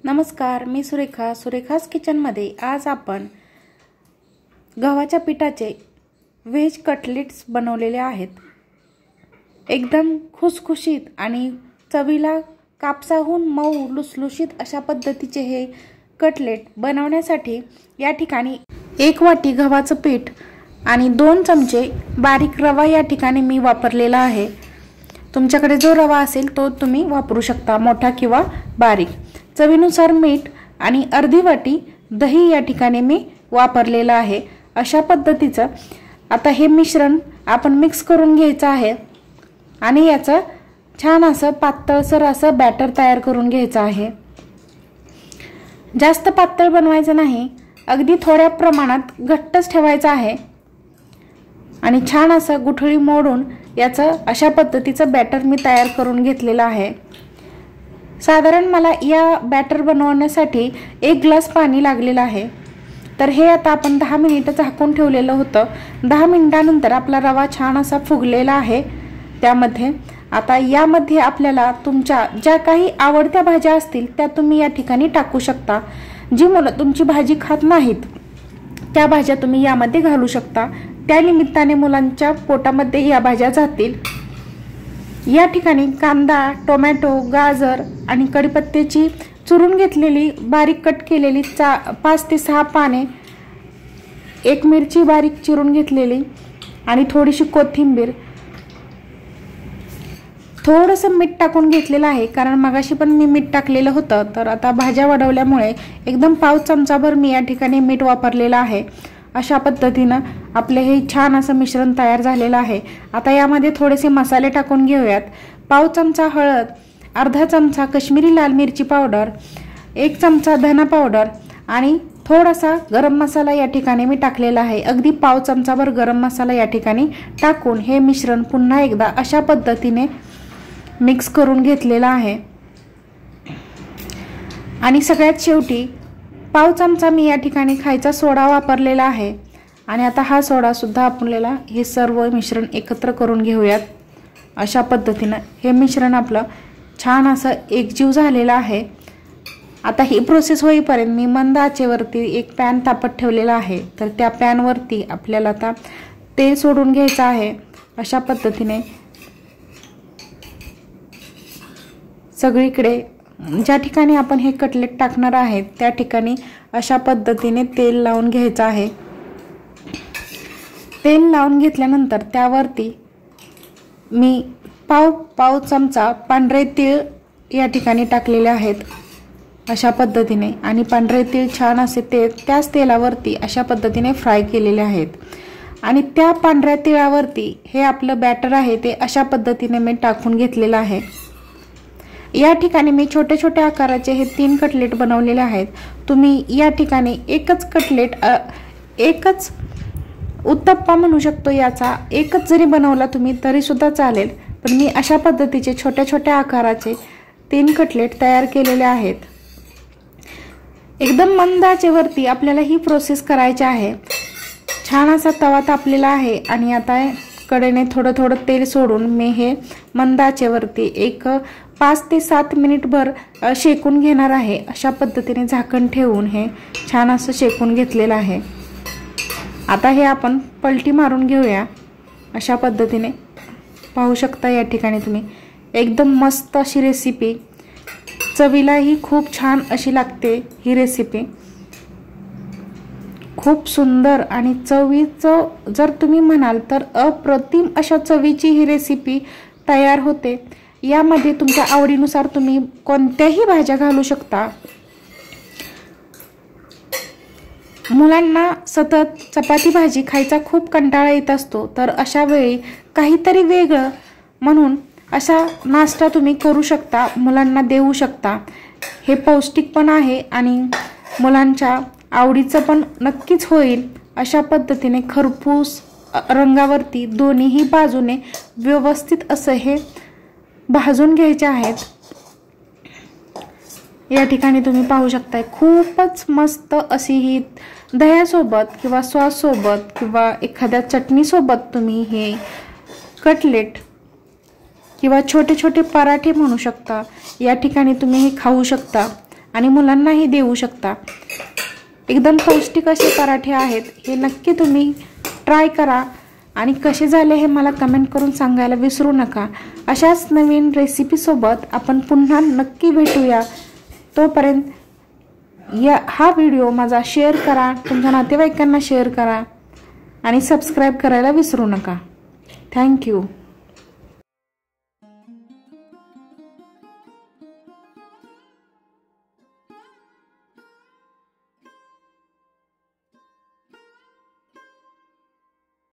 नमस्कार, मी सुरेखास किचनमध्ये आज आपण गव्हाच्या पिठाचे व्हेज कटलेट्स बनवलेले आहेत। एकदम खुसखुशीत आणि चवीला कापसाहून मऊ लुसलुशीत अशा पद्धतीचे हे कटलेट बनवण्यासाठी या ठिकाणी 1 वाटी गव्हाचं पीठ आणि 2 चमचे बारीक रवा या ठिकाणी मी वापरलेला आहे। तुमच्याकडे जो रवा असेल तो तुम्ही वापरू शकता, मोठा किंवा बारीक। चवीनुसार मीठ आणि अर्धी वाटी दही या ठिकाणी मी वापरलेला आहे। अशा पद्धतीचं आता हे मिश्रण आपण मिक्स करून घ्यायचं आहे आणि याचं छान असं पातळसर असं बॅटर तयार करून घ्यायचं आहे। जास्त पातळ बनवायचं नाही, अगदी थोड्या प्रमाणात घट्टच ठेवायचं आहे आणि छान असं गुठळी मोडून याचं अशा पद्धतीचं बॅटर मी तयार करून घेतलेलं आहे। साधारण मला या बॅटर बनवण्यासाठी 1 ग्लास पाणी लागलेलं आहे। तर हे आता आपण 10 मिनिटं झाकून ठेवलेलं होतं। 10 मिनिटांनंतर आपला रवा छान असा फुगलेला आहे। त्यामध्ये आता यामध्ये आपल्याला तुमच्या ज्या काही आवडत्या भाज्या असतील त्या तुम्ही या ठिकाणी टाकू शकता। जी मुलं तुमची भाजी खात नाहीत त्या भाज्या तुम्ही यामध्ये घालू शकता, त्या निमित्ताने मुलांच्या पोटामध्ये या भाज्या जातील। या ठिकाणी कांदा, टोमॅटो, गाजर आणि कढीपत्त्याची चुरून घेतलेली बारीक कट केलेली 5 ते 6 पाने, 1 मिरची बारीक चिरून घेतलेली आणि थोडीशी कोथिंबीर, थोडंसं मीठ टाकून घेतलेलं आहे कारण मगाशी पण मी मीठ टाकलेलं होतं। तर आता भाज्या वाढवल्यामुळे एकदम पाव चमचाभर मी या ठिकाणी मीठ वापरलेलं आहे। अशा पद्धतीनं आपले हे छान असं मिश्रण तयार झालेलं आहे। आता यामध्ये थोडेसे मसाले टाकून घेऊयात। पाव चमचा हळद, अर्धा चमचा काश्मीरी लाल मिरची पावडर, 1 चमचा धना पावडर आणि थोडासा गरम मसाला या ठिकाणी मी टाकलेला आहे। अगदी पाव चमचाभर गरम मसाला या ठिकाणी टाकून हे मिश्रण पुन्हा एकदा अशा पद्धतीने मिक्स करून घेतलेला आहे आणि सगळ्यात शेवटी पाव चमचा मी या ठिकाणी खायचा सोडा वापरलेला आहे आणि आता हा सोडा सुद्धा आपल्याला हे सर्व मिश्रण एकत्र करून घेऊयात। अशा पद्धतीने हे मिश्रण आपलं छान असं एकजीव झालेलं आहे। आता ही प्रोसेस होईपर्यंत मी मंद आचेवरती एक पॅन तापत ठेवलेला आहे। तर त्या पॅनवरती आपल्याला आता तेल सोडून घ्यायचं आहे। अशा पद्धतीने सगळीकडे ज्या ठिकाणी आपण हे कटलेट टाकणार आहेत त्या ठिकाणी अशा पद्धतीने तेल लावून घ्यायचं आहे। तेल लावून घेतल्यानंतर त्यावरती मी पाव चमचा पांढरे तीळ या ठिकाणी टाकलेले आहेत अशा पद्धतीने आणि पांढरे तीळ छान असे त्याच तेलावरती अशा पद्धतीने फ्राय केलेले आहेत आणि त्या पांढऱ्या तिळावरती हे आपलं बॅटर आहे ते अशा पद्धतीने मी टाकून घेतलेलं आहे। या ठिकाणी मी छोटे छोटे आकाराचे हे 3 कटलेट बनवलेले आहेत। तुम्ही या ठिकाणी एकच कटलेट एकच उत्तप्पा म्हणू शकतो, याचा एकच जरी बनवला तुम्ही तरी सुद्धा चालेल, पण मी अशा पद्धतीचे छोट्या छोट्या आकाराचे 3 कटलेट तयार केलेले आहेत। एकदम मंद आचेवरती आपल्याला ही प्रोसेस करायची आहे। छान असा तवा तापलेला आहे आणि आता कडेने थोडं थोडं तेल सोडून मी हे मंद आचेवरती एक 5 ते 7 मिनिटभर शेकून घेणार आहे। अशा पद्धतीने झाकण ठेवून हे छान असं शेकून घेतलेलं आहे। आता हे आपण पलटी मारून घेऊया। अशा पद्धतीने पाहू शकता या ठिकाणी तुम्ही एकदम मस्त अशी रेसिपी, चवीलाही खूप छान अशी लागते ही रेसिपी, खूप सुंदर आणि चवीचं जर तुम्ही म्हणाल तर अप्रतिम अशा चवीची ही रेसिपी तयार होते। यामध्ये तुमच्या आवडीनुसार तुम्ही कोणत्याही भाज्या घालू शकता। मुलांना सतत चपाती भाजी खायचा खूप कंटाळा येत असतो, तर अशा वेळी काहीतरी वेगळं म्हणून असा नाश्ता तुम्ही करू शकता, मुलांना देऊ शकता। हे पौष्टिक पण आहे आणि मुलांच्या आवडीचं पण नक्कीच होईल। अशा पद्धतीने खरपूस रंगावरती दोन्हीही बाजूने व्यवस्थित असं हे भाजून घ्यायचे आहेत। या ठिकाणी तुम्ही पाहू शकता खूपच मस्त अशी ही दह्यासोबत किंवा सॉस सोबत किंवा एखाद्या चटणी सोबत तुम्ही हे कटलेट किंवा छोटे छोटे पराठे म्हणू शकता, या ठिकाणी तुम्ही हे खाऊ शकता। आणि मुलांनाही देऊ शकता। एकदम पौष्टिक असे पराठे आहेत। हे नक्की तुम्ही ट्राय करा आणि कसे झाले हे मला कमेंट करून सांगायला विसरू नका। अशाच नवीन रेसिपी सोबत आपण पुन्हा नक्की भेटूया। तोपर्यंत हा व्हिडिओ माझा शेअर करा, तुमच्या नातेवाईकांना शेअर करा आणि सबस्क्राइब करायला विसरू नका। Thank you.